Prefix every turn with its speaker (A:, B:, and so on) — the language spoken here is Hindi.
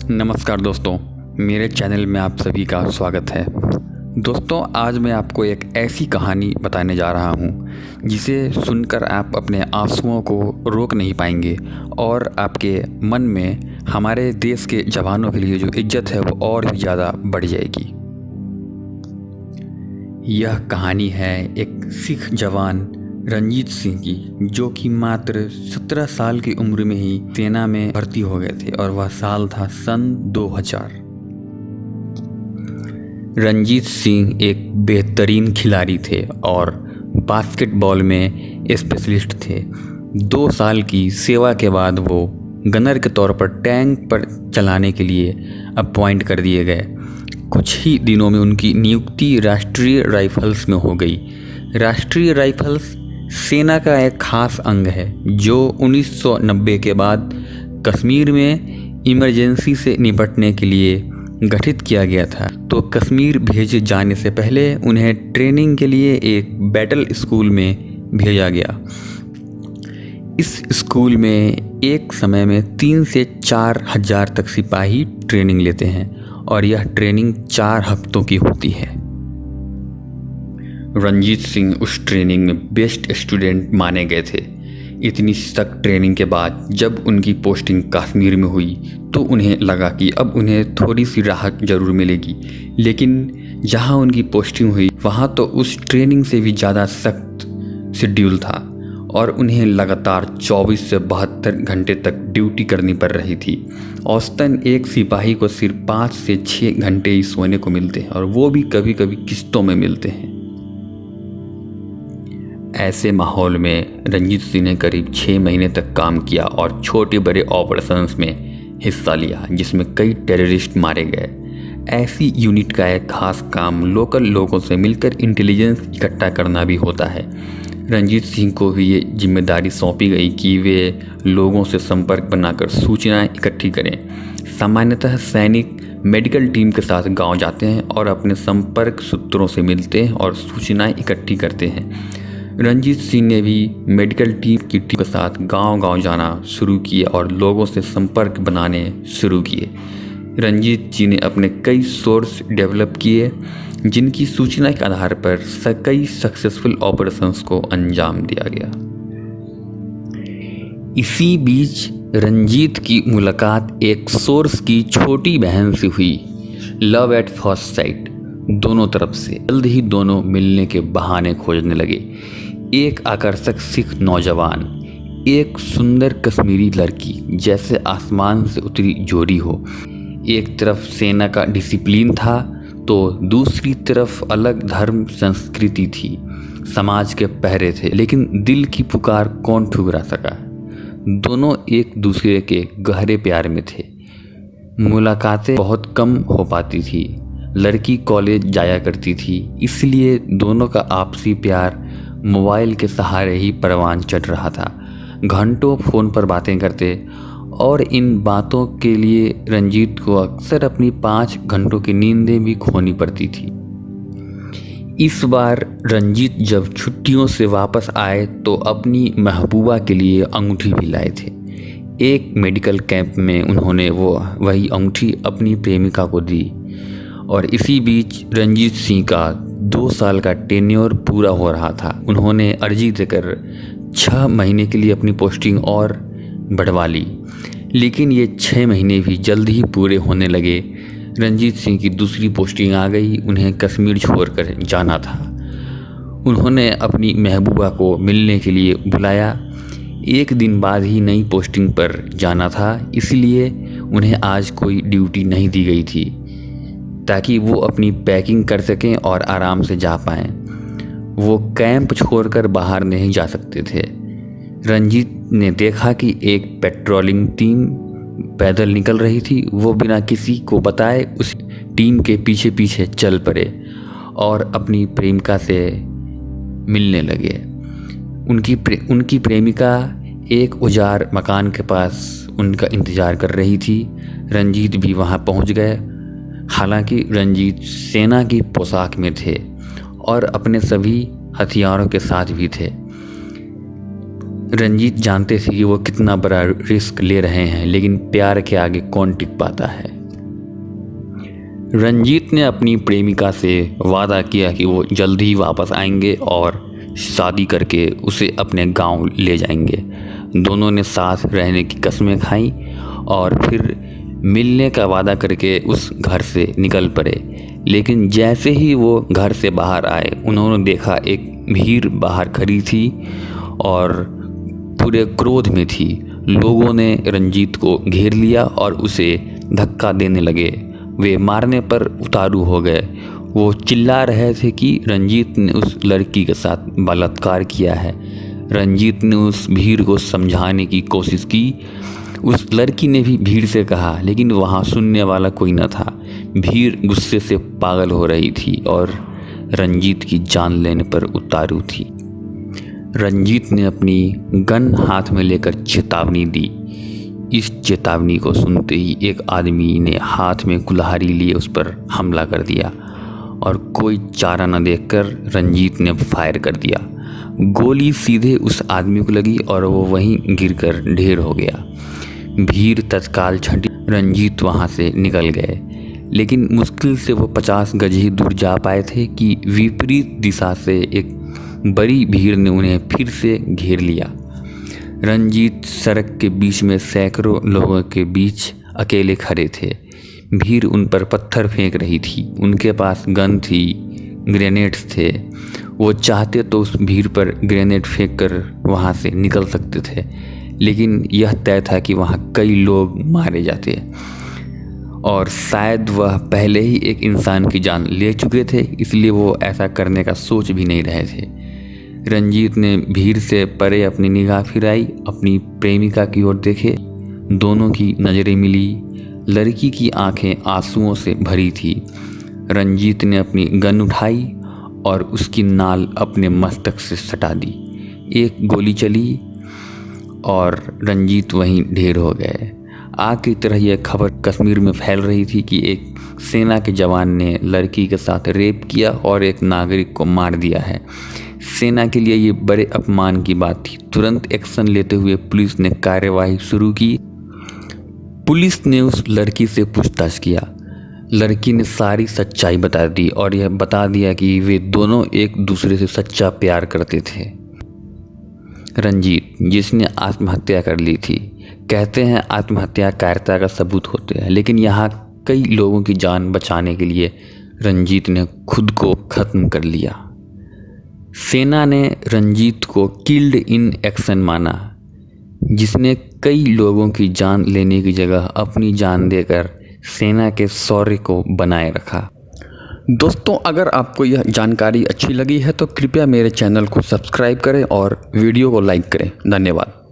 A: नमस्कार दोस्तों, मेरे चैनल में आप सभी का स्वागत है। दोस्तों, आज मैं आपको एक ऐसी कहानी बताने जा रहा हूँ जिसे सुनकर आप अपने आंसुओं को रोक नहीं पाएंगे और आपके मन में हमारे देश के जवानों के लिए जो इज्जत है वो और भी ज़्यादा बढ़ जाएगी। यह कहानी है एक सिख जवान रंजीत सिंह की, जो कि मात्र 17 साल की उम्र में ही सेना में भर्ती हो गए थे और वह साल था सन 2000। रंजीत सिंह एक बेहतरीन खिलाड़ी थे और बास्केटबॉल में स्पेशलिस्ट थे। 2 साल की सेवा के बाद वो गनर के तौर पर टैंक पर चलाने के लिए अपॉइंट कर दिए गए। कुछ ही दिनों में उनकी नियुक्ति राष्ट्रीय राइफल्स में हो गई। राष्ट्रीय राइफल्स सेना का एक खास अंग है जो 1990 के बाद कश्मीर में इमरजेंसी से निपटने के लिए गठित किया गया था। तो कश्मीर भेजे जाने से पहले उन्हें ट्रेनिंग के लिए एक बैटल स्कूल में भेजा गया। इस स्कूल में एक समय में 3 से 4 हज़ार तक सिपाही ट्रेनिंग लेते हैं और यह ट्रेनिंग 4 हफ्तों की होती है। रंजीत सिंह उस ट्रेनिंग में बेस्ट स्टूडेंट माने गए थे। इतनी सख्त ट्रेनिंग के बाद जब उनकी पोस्टिंग कश्मीर में हुई तो उन्हें लगा कि अब उन्हें थोड़ी सी राहत ज़रूर मिलेगी, लेकिन जहां उनकी पोस्टिंग हुई वहां तो उस ट्रेनिंग से भी ज़्यादा सख्त शेड्यूल था और उन्हें लगातार 24 से 72 घंटे तक ड्यूटी करनी पड़ रही थी। औसतन एक सिपाही को सिर्फ 5 से 6 घंटे ही सोने को मिलते हैं और वो भी कभी कभी किस्तों में मिलते हैं। ऐसे माहौल में रंजीत सिंह ने करीब 6 महीने तक काम किया और छोटे बड़े ऑपरेशंस में हिस्सा लिया जिसमें कई टेररिस्ट मारे गए। ऐसी यूनिट का एक खास काम लोकल लोगों से मिलकर इंटेलिजेंस इकट्ठा करना भी होता है। रंजीत सिंह को भी ये जिम्मेदारी सौंपी गई कि वे लोगों से संपर्क बनाकर सूचनाएं इकट्ठी करें। सामान्यतः सैनिक मेडिकल टीम के साथ गांव जाते हैं और अपने संपर्क सूत्रों से मिलते हैं और सूचनाएं इकट्ठी करते हैं। रंजीत सिंह ने भी मेडिकल टीम की टीम के साथ गांव-गांव जाना शुरू किया और लोगों से संपर्क बनाने शुरू किए। रंजीत जी ने अपने कई सोर्स डेवलप किए जिनकी सूचना के आधार पर कई सक्सेसफुल ऑपरेशंस को अंजाम दिया गया। इसी बीच रंजीत की मुलाकात एक सोर्स की छोटी बहन से हुई। लव एट फर्स्ट साइट दोनों तरफ से। जल्द ही दोनों मिलने के बहाने खोजने लगे। एक आकर्षक सिख नौजवान, एक सुंदर कश्मीरी लड़की, जैसे आसमान से उतरी जोड़ी हो। एक तरफ सेना का डिसिप्लिन था तो दूसरी तरफ अलग धर्म संस्कृति थी। समाज के पहरे थे, लेकिन दिल की पुकार कौन ठुकरा सका। दोनों एक दूसरे के गहरे प्यार में थे। मुलाकातें बहुत कम हो पाती थी। लड़की कॉलेज जाया करती थी, इसलिए दोनों का आपसी प्यार मोबाइल के सहारे ही परवान चढ़ रहा था। घंटों फ़ोन पर बातें करते और इन बातों के लिए रंजीत को अक्सर अपनी 5 घंटों की नींदें भी खोनी पड़ती थी। इस बार रंजीत जब छुट्टियों से वापस आए तो अपनी महबूबा के लिए अंगूठी भी लाए थे। एक मेडिकल कैंप में उन्होंने वही अंगूठी अपनी प्रेमिका को दी और इसी बीच रंजीत सिंह का 2 साल का टेन्योर पूरा हो रहा था। उन्होंने अर्जी देकर 6 महीने के लिए अपनी पोस्टिंग और बढ़वा ली, लेकिन ये 6 महीने भी जल्द ही पूरे होने लगे। रंजीत सिंह की दूसरी पोस्टिंग आ गई। उन्हें कश्मीर छोड़कर जाना था। उन्होंने अपनी महबूबा को मिलने के लिए बुलाया। 1 दिन बाद ही नई पोस्टिंग पर जाना था, इसलिए उन्हें आज कोई ड्यूटी नहीं दी गई थी ताकि वो अपनी पैकिंग कर सकें और आराम से जा पाएं। वो कैंप छोड़कर बाहर नहीं जा सकते थे। रंजीत ने देखा कि एक पेट्रोलिंग टीम पैदल निकल रही थी। वो बिना किसी को बताए उस टीम के पीछे पीछे चल पड़े और अपनी प्रेमिका से मिलने लगे। उनकी प्रेमिका एक उजाड़ मकान के पास उनका इंतज़ार कर रही थी। रंजीत भी वहाँ पहुँच गए। हालांकि रंजीत सेना की पोशाक में थे और अपने सभी हथियारों के साथ भी थे। रंजीत जानते थे कि वो कितना बड़ा रिस्क ले रहे हैं, लेकिन प्यार के आगे कौन टिक पाता है। रंजीत ने अपनी प्रेमिका से वादा किया कि वो जल्द ही वापस आएंगे और शादी करके उसे अपने गांव ले जाएंगे। दोनों ने साथ रहने की कस्में खाई और फिर मिलने का वादा करके उस घर से निकल पड़े। लेकिन जैसे ही वो घर से बाहर आए, उन्होंने देखा एक भीड़ बाहर खड़ी थी और पूरे क्रोध में थी। लोगों ने रंजीत को घेर लिया और उसे धक्का देने लगे। वे मारने पर उतारू हो गए। वो चिल्ला रहे थे कि रंजीत ने उस लड़की के साथ बलात्कार किया है। रंजीत ने उस भीड़ को समझाने की कोशिश की। उस लड़की ने भी भीड़ से कहा, लेकिन वहाँ सुनने वाला कोई न था। भीड़ गुस्से से पागल हो रही थी और रंजीत की जान लेने पर उतारू थी। रंजीत ने अपनी गन हाथ में लेकर चेतावनी दी। इस चेतावनी को सुनते ही एक आदमी ने हाथ में कुल्हाड़ी लिए उस पर हमला कर दिया और कोई चारा न देखकर रंजीत ने फायर कर दिया। गोली सीधे उस आदमी को लगी और वो वहीं गिरकर ढेर हो गया। भीड़ तत्काल छंटी। रंजीत वहाँ से निकल गए, लेकिन मुश्किल से वो 50 गज ही दूर जा पाए थे कि विपरीत दिशा से एक बड़ी भीड़ ने उन्हें फिर से घेर लिया। रंजीत सड़क के बीच में सैकड़ों लोगों के बीच अकेले खड़े थे। भीड़ उन पर पत्थर फेंक रही थी। उनके पास गन थी, ग्रेनेड्स थे। वो चाहते तो उस भीड़ पर ग्रेनेड फेंक कर वहाँ से निकल सकते थे, लेकिन यह तय था कि वहाँ कई लोग मारे जाते और शायद वह पहले ही एक इंसान की जान ले चुके थे, इसलिए वो ऐसा करने का सोच भी नहीं रहे थे। रंजीत ने भीड़ से परे अपनी निगाह फिराई, अपनी प्रेमिका की ओर देखे। दोनों की नज़रें मिली। लड़की की आंखें आंसुओं से भरी थी। रंजीत ने अपनी गन उठाई और उसकी नाल अपने मस्तक से सटा दी। एक गोली चली और रंजीत वहीं ढेर हो गए। आग की तरह यह खबर कश्मीर में फैल रही थी कि एक सेना के जवान ने लड़की के साथ रेप किया और एक नागरिक को मार दिया है। सेना के लिए ये बड़े अपमान की बात थी। तुरंत एक्शन लेते हुए पुलिस ने कार्यवाही शुरू की। पुलिस ने उस लड़की से पूछताछ किया। लड़की ने सारी सच्चाई बता दी और यह बता दिया कि वे दोनों एक दूसरे से सच्चा प्यार करते थे। रंजीत, जिसने आत्महत्या कर ली थी, कहते हैं आत्महत्या कायरता का सबूत होते हैं, लेकिन यहाँ कई लोगों की जान बचाने के लिए रंजीत ने खुद को खत्म कर लिया। सेना ने रंजीत को किल्ड इन एक्शन माना, जिसने कई लोगों की जान लेने की जगह अपनी जान देकर सेना के शौर्य को बनाए रखा। दोस्तों, अगर आपको यह जानकारी अच्छी लगी है तो कृपया मेरे चैनल को सब्सक्राइब करें और वीडियो को लाइक करें। धन्यवाद।